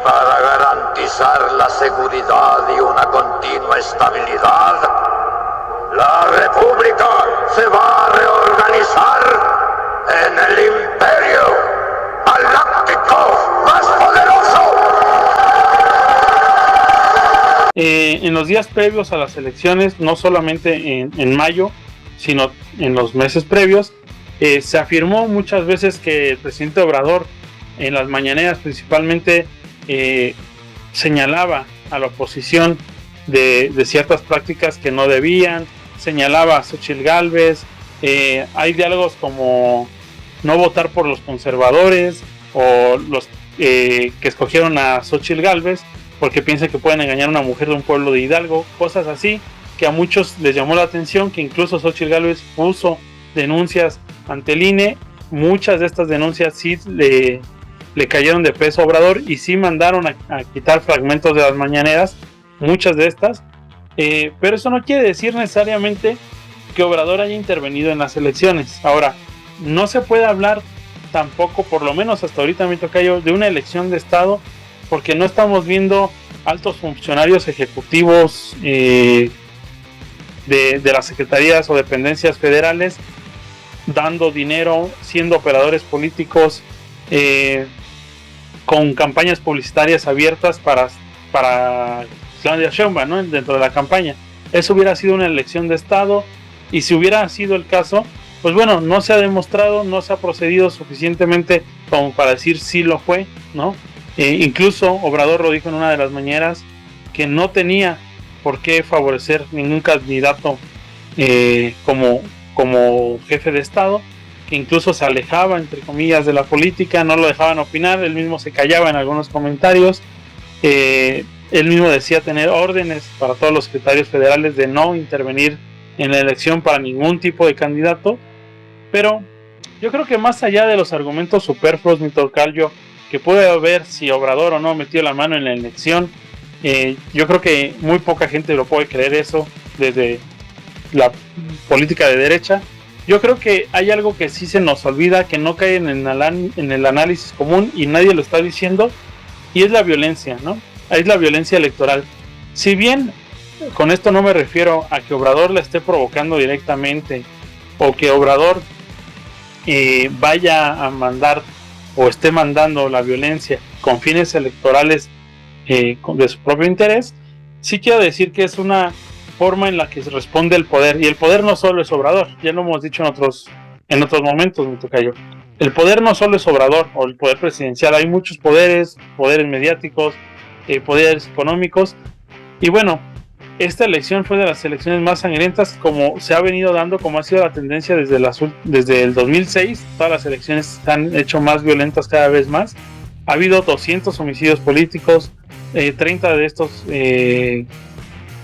Para garantizar la seguridad y una continua estabilidad, la República se va a reorganizar en el imperio galáctico más poderoso. En los días previos a las elecciones, no solamente en mayo, sino en los meses previos, se afirmó muchas veces que el presidente Obrador, en las mañaneras principalmente, señalaba a la oposición de ciertas prácticas que no debían, señalaba a Xóchitl Gálvez, hay diálogos como no votar por los conservadores o los que escogieron a Xóchitl Gálvez porque piensan que pueden engañar a una mujer de un pueblo de Hidalgo, cosas así que a muchos les llamó la atención, que incluso Xóchitl Gálvez puso denuncias ante el INE. Muchas de estas denuncias sí le cayeron de peso a Obrador y sí mandaron a quitar fragmentos de las mañaneras, muchas de estas, pero eso no quiere decir necesariamente que Obrador haya intervenido en las elecciones. Ahora, no se puede hablar tampoco, por lo menos hasta ahorita me toca yo, de una elección de Estado, porque no estamos viendo altos funcionarios ejecutivos de las secretarías o dependencias federales dando dinero, siendo operadores políticos, con campañas publicitarias abiertas para Claudia Sheinbaum, ¿no? Dentro de la campaña. Eso hubiera sido una elección de Estado, y si hubiera sido el caso, pues bueno, no se ha demostrado, no se ha procedido suficientemente como para decir sí lo fue, ¿no? Incluso Obrador lo dijo en una de las mañaneras, que no tenía por qué favorecer ningún candidato como jefe de Estado, que incluso se alejaba, entre comillas, de la política, no lo dejaban opinar, él mismo se callaba en algunos comentarios, él mismo decía tener órdenes para todos los secretarios federales de no intervenir en la elección para ningún tipo de candidato. Pero yo creo que más allá de los argumentos superfluos, mi tocayo, que puede haber si Obrador o no metió la mano en la elección, yo creo que muy poca gente lo puede creer eso desde la política de derecha. Yo creo que hay algo que sí se nos olvida, que no cae en el análisis común y nadie lo está diciendo, y es la violencia, ¿no? Es la violencia electoral. Si bien con esto no me refiero a que Obrador la esté provocando directamente, o que Obrador vaya a mandar o esté mandando la violencia con fines electorales de su propio interés, sí quiero decir que es una forma en la que se responde el poder, y el poder no solo es Obrador, ya lo hemos dicho en otros momentos, mi tocayo. El poder no solo es Obrador o el poder presidencial, hay muchos poderes mediáticos, poderes económicos, y bueno, esta elección fue de las elecciones más sangrientas como se ha venido dando, como ha sido la tendencia desde el 2006. Todas las elecciones se han hecho más violentas cada vez más. Ha habido 200 homicidios políticos, 30 de estos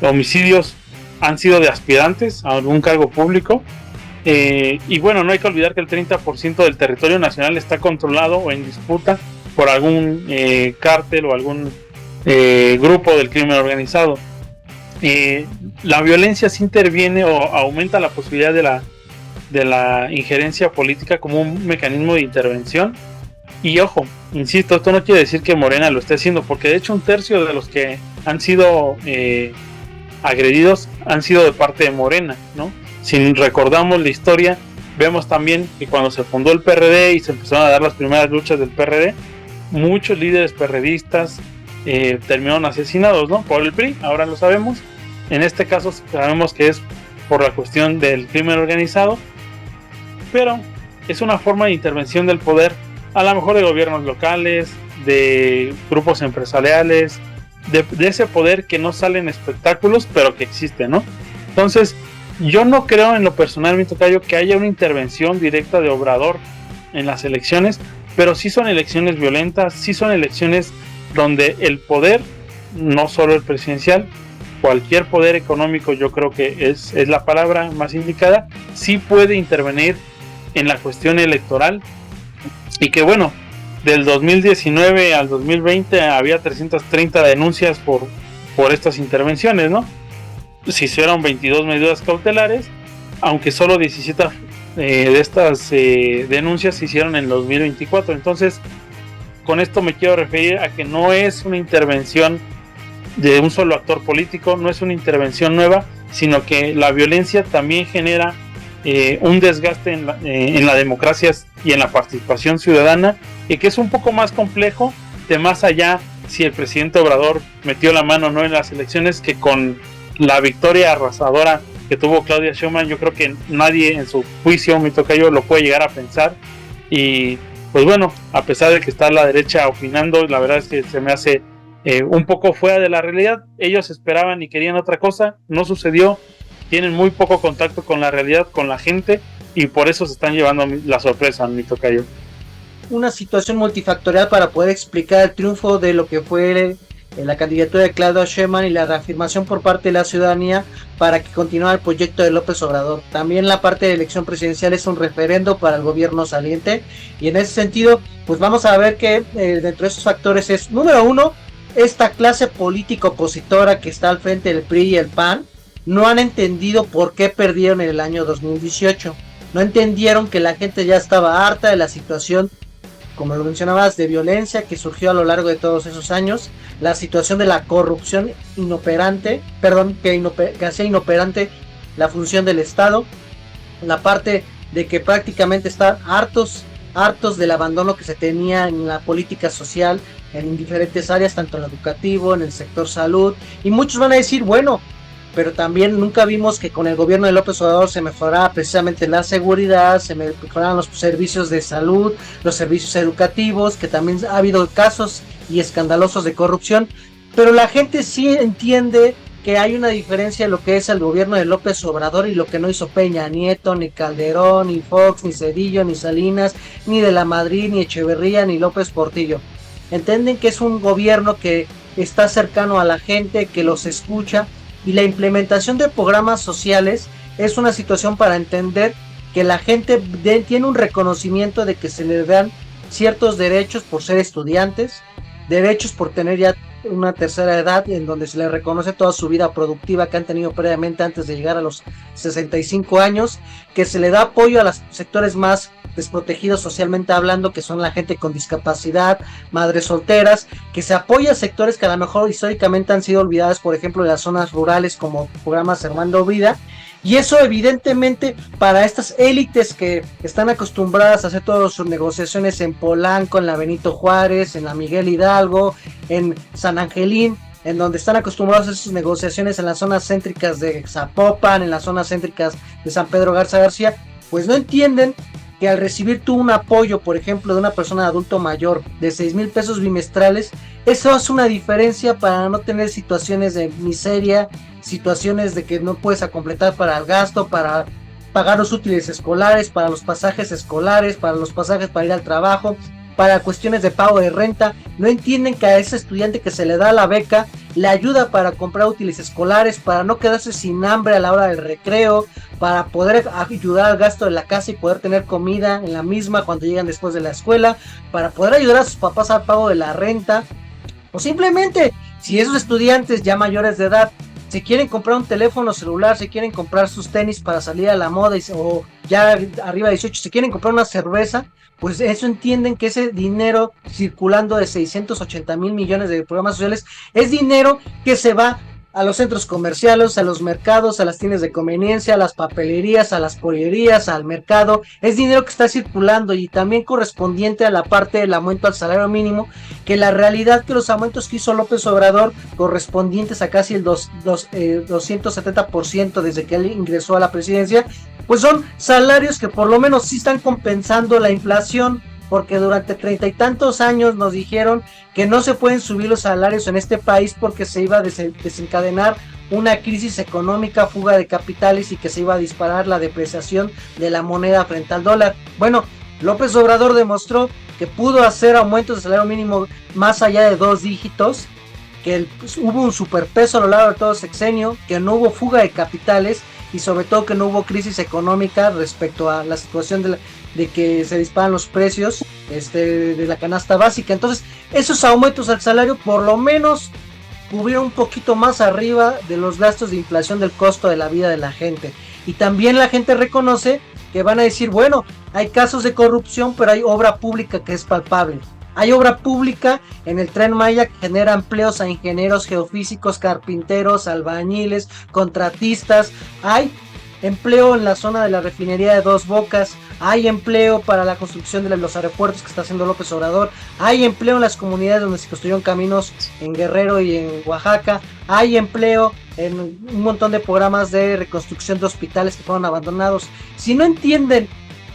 homicidios han sido de aspirantes a algún cargo público, y bueno, no hay que olvidar que el 30% del territorio nacional está controlado o en disputa por algún cártel o algún grupo del crimen organizado. La violencia sí interviene o aumenta la posibilidad de la injerencia política como un mecanismo de intervención. Y ojo, insisto, esto no quiere decir que Morena lo esté haciendo, porque de hecho un tercio de los que han sido agredidos han sido de parte de Morena, ¿no? Si recordamos la historia, vemos también que cuando se fundó el PRD y se empezaron a dar las primeras luchas del PRD, muchos líderes perredistas terminaron asesinados, ¿no? Por el PRI, ahora lo sabemos. En este caso sabemos que es por la cuestión del crimen organizado, pero es una forma de intervención del poder, a lo mejor de gobiernos locales, de grupos empresariales, de ese poder que no sale en espectáculos, pero que existe, ¿no? Entonces, yo no creo en lo personal, mi tocayo, que haya una intervención directa de Obrador en las elecciones, pero sí son elecciones violentas, sí son elecciones donde el poder, no solo el presidencial, cualquier poder económico, yo creo que es la palabra más indicada, sí puede intervenir en la cuestión electoral, y que bueno, del 2019 al 2020 había 330 denuncias por estas intervenciones, ¿no? Se hicieron 22 medidas cautelares, aunque solo 17 de estas denuncias se hicieron en 2024. Entonces, con esto me quiero referir a que no es una intervención de un solo actor político, no es una intervención nueva, sino que la violencia también genera un desgaste en la democracia y en la participación ciudadana, y que es un poco más complejo de más allá si el presidente Obrador metió la mano o no en las elecciones, que con la victoria arrasadora que tuvo Claudia Sheinbaum, yo creo que nadie en su juicio, mi tocayo, lo puede llegar a pensar. Y pues bueno, a pesar de que está la derecha opinando, la verdad es que se me hace un poco fuera de la realidad. Ellos esperaban y querían otra cosa, no sucedió, tienen muy poco contacto con la realidad, con la gente, y por eso se están llevando la sorpresa, mi tocayo. Una situación multifactorial para poder explicar el triunfo de lo que fue la candidatura de Claudia Sheinbaum y la reafirmación por parte de la ciudadanía para que continuara el proyecto de López Obrador. También la parte de elección presidencial es un referendo para el gobierno saliente, y en ese sentido pues vamos a ver que dentro de esos factores es, número uno, esta clase política opositora que está al frente del PRI y el PAN no han entendido por qué perdieron en el año 2018. No entendieron que la gente ya estaba harta de la situación, como lo mencionabas, de violencia que surgió a lo largo de todos esos años, la situación de la corrupción inoperante, que hacía inoperante la función del Estado, la parte de que prácticamente están hartos del abandono que se tenía en la política social, en diferentes áreas, tanto en lo educativo, en el sector salud, y muchos van a decir, bueno, pero también nunca vimos que con el gobierno de López Obrador se mejoraba precisamente la seguridad, se mejoraban los servicios de salud, los servicios educativos, que también ha habido casos y escandalosos de corrupción, pero la gente sí entiende que hay una diferencia en lo que es el gobierno de López Obrador y lo que no hizo Peña Nieto, ni Calderón, ni Fox, ni Zedillo, ni Salinas, ni de la Madrid, ni Echeverría, ni López Portillo. Entienden que es un gobierno que está cercano a la gente, que los escucha, y la implementación de programas sociales es una situación para entender que la gente tiene un reconocimiento de que se les dan ciertos derechos por ser estudiantes, derechos por tener ya una tercera edad en donde se les reconoce toda su vida productiva que han tenido previamente antes de llegar a los 65 años, que se le da apoyo a los sectores más desprotegidos socialmente hablando, que son la gente con discapacidad, madres solteras, que se apoya a sectores que a lo mejor históricamente han sido olvidados, por ejemplo en las zonas rurales, como programas Hermano Vida. Y eso evidentemente para estas élites que están acostumbradas a hacer todas sus negociaciones en Polanco, en la Benito Juárez, en la Miguel Hidalgo, en San Angelín, en donde están acostumbrados a hacer sus negociaciones en las zonas céntricas de Zapopan, en las zonas céntricas de San Pedro Garza García, pues no entienden que al recibir tú un apoyo, por ejemplo, de una persona adulto mayor de 6,000 pesos bimestrales, eso hace una diferencia para no tener situaciones de miseria, situaciones de que no puedes completar para el gasto, para pagar los útiles escolares, para los pasajes escolares, para los pasajes para ir al trabajo, para cuestiones de pago de renta. No entienden que a ese estudiante que se le da la beca le ayuda para comprar útiles escolares, para no quedarse sin hambre a la hora del recreo, para poder ayudar al gasto de la casa y poder tener comida en la misma cuando llegan después de la escuela, para poder ayudar a sus papás al pago de la renta, o simplemente si esos estudiantes ya mayores de edad se quieren comprar un teléfono celular, se quieren comprar sus tenis para salir a la moda, o ya arriba de 18 se quieren comprar una cerveza, pues eso entienden que ese dinero circulando de 680,000 millones de programas sociales es dinero que se va a los centros comerciales, a los mercados, a las tiendas de conveniencia, a las papelerías, a las pollerías, al mercado. Es dinero que está circulando, y también correspondiente a la parte del aumento al salario mínimo, que la realidad que los aumentos que hizo López Obrador, correspondientes a casi el 270% desde que él ingresó a la presidencia, pues son salarios que por lo menos sí están compensando la inflación, porque durante 30 y tantos años nos dijeron que no se pueden subir los salarios en este país porque se iba a desencadenar una crisis económica, fuga de capitales, y que se iba a disparar la depreciación de la moneda frente al dólar. Bueno, López Obrador demostró que pudo hacer aumentos de salario mínimo más allá de 2 dígitos, que hubo un superpeso a lo largo de todo el sexenio, que no hubo fuga de capitales, y sobre todo que no hubo crisis económica respecto a la situación de que se disparan los precios de la canasta básica. Entonces esos aumentos al salario por lo menos cubrieron un poquito más arriba de los gastos de inflación del costo de la vida de la gente. Y también la gente reconoce que van a decir, bueno, hay casos de corrupción, pero hay obra pública que es palpable. Hay obra pública en el Tren Maya que genera empleos a ingenieros geofísicos, carpinteros, albañiles, contratistas. Hay empleo en la zona de la refinería de Dos Bocas. Hay empleo para la construcción de los aeropuertos que está haciendo López Obrador. Hay empleo en las comunidades donde se construyeron caminos en Guerrero y en Oaxaca. Hay empleo en un montón de programas de reconstrucción de hospitales que fueron abandonados. Si no entienden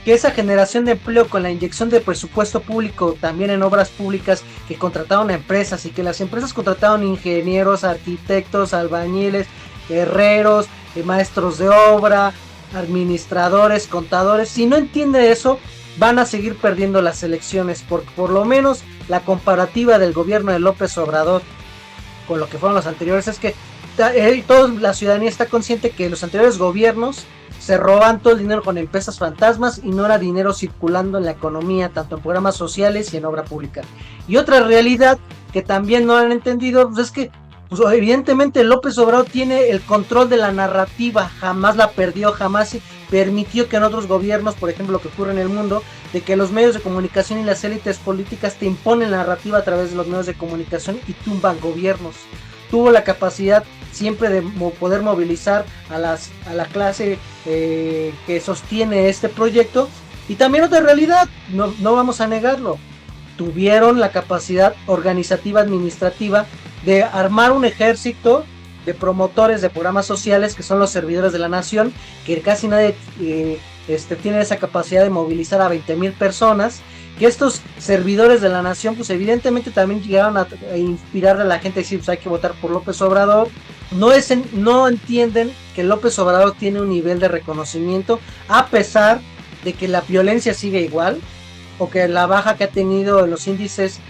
que esa generación de empleo con la inyección de presupuesto público también en obras públicas que contrataron a empresas y que las empresas contrataron ingenieros, arquitectos, albañiles, herreros, maestros de obra, administradores, contadores, si no entiende eso, van a seguir perdiendo las elecciones, porque por lo menos la comparativa del gobierno de López Obrador con lo que fueron los anteriores es que toda la ciudadanía está consciente que los anteriores gobiernos se roban todo el dinero con empresas fantasmas y no era dinero circulando en la economía, tanto en programas sociales y en obra pública. Y otra realidad que también no han entendido pues es que pues evidentemente López Obrador tiene el control de la narrativa, jamás la perdió, jamás permitió que en otros gobiernos, por ejemplo lo que ocurre en el mundo, de que los medios de comunicación y las élites políticas te imponen la narrativa a través de los medios de comunicación y tumban gobiernos. Tuvo la capacidad siempre de poder movilizar a la clase que sostiene este proyecto. Y también otra realidad, no vamos a negarlo, tuvieron la capacidad organizativa administrativa de armar un ejército de promotores de programas sociales que son los servidores de la nación, que casi nadie tiene esa capacidad de movilizar a 20,000 personas, que estos servidores de la nación pues evidentemente también llegaron a inspirar a la gente a decir pues hay que votar por López Obrador. No entienden que López Obrador tiene un nivel de reconocimiento a pesar de que la violencia sigue igual o que la baja que ha tenido en los índices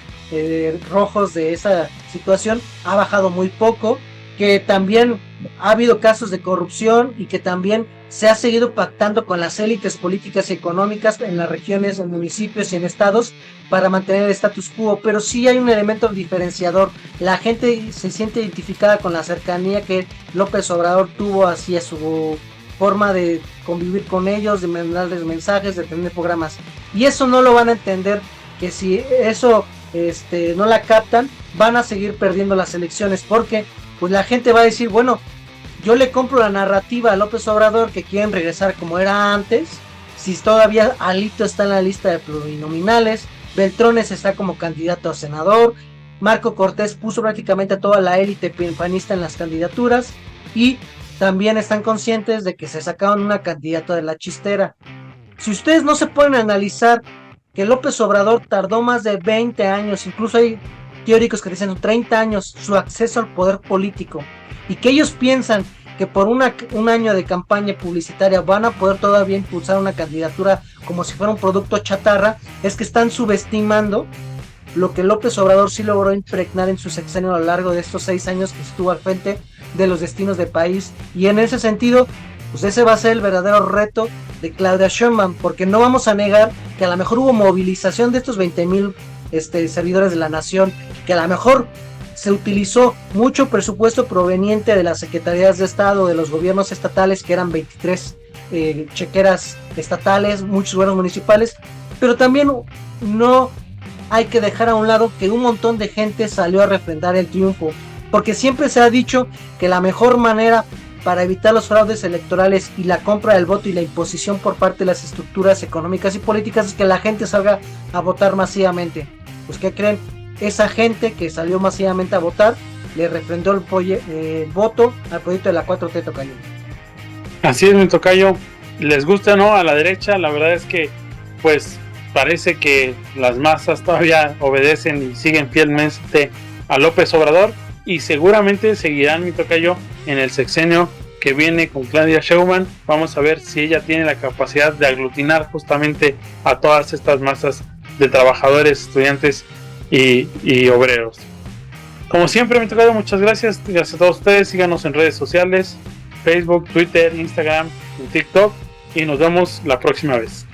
rojos de esa situación ha bajado muy poco, que también ha habido casos de corrupción y que también se ha seguido pactando con las élites políticas y económicas en las regiones, en municipios y en estados para mantener el status quo, pero sí hay un elemento diferenciador. La gente se siente identificada con la cercanía que López Obrador tuvo hacia su forma de convivir con ellos, de mandarles mensajes, de tener programas, y eso no lo van a entender, que si eso no la captan, van a seguir perdiendo las elecciones, porque pues la gente va a decir, bueno, yo le compro la narrativa a López Obrador que quieren regresar como era antes, si todavía Alito está en la lista de plurinominales, Beltrones está como candidato a senador, Marco Cortés puso prácticamente a toda la élite panista en las candidaturas, y también están conscientes de que se sacaron una candidata de la chistera. Si ustedes no se pueden analizar que López Obrador tardó más de 20 años, incluso hay teóricos que dicen 30 años, su acceso al poder político, y que ellos piensan que por un año de campaña publicitaria van a poder todavía impulsar una candidatura como si fuera un producto chatarra, es que están subestimando lo que López Obrador sí logró impregnar en su sexenio a lo largo de estos 6 años que estuvo al frente de los destinos del país. Y en ese sentido, pues ese va a ser el verdadero reto de Claudia Sheinbaum, porque no vamos a negar que a lo mejor hubo movilización de estos 20,000 servidores de la nación, que a lo mejor se utilizó mucho presupuesto proveniente de las secretarías de Estado, de los gobiernos estatales, que eran 23 chequeras estatales, muchos gobiernos municipales, pero también no hay que dejar a un lado que un montón de gente salió a refrendar el triunfo, porque siempre se ha dicho que la mejor manera para evitar los fraudes electorales y la compra del voto y la imposición por parte de las estructuras económicas y políticas es que la gente salga a votar masivamente. Pues ¿qué creen? Esa gente que salió masivamente a votar le refrendó el voto al proyecto de la 4T, tocayo. Así es, mi tocayo. Les gusta o no a la derecha, la verdad es que pues parece que las masas todavía obedecen y siguen fielmente a López Obrador, y seguramente seguirán, mi tocayo, en el sexenio que viene con Claudia Sheinbaum. Vamos a ver si ella tiene la capacidad de aglutinar justamente a todas estas masas de trabajadores, estudiantes y obreros. Como siempre, mi tocayo, muchas gracias. Gracias a todos ustedes. Síganos en redes sociales, Facebook, Twitter, Instagram, TikTok, y nos vemos la próxima vez.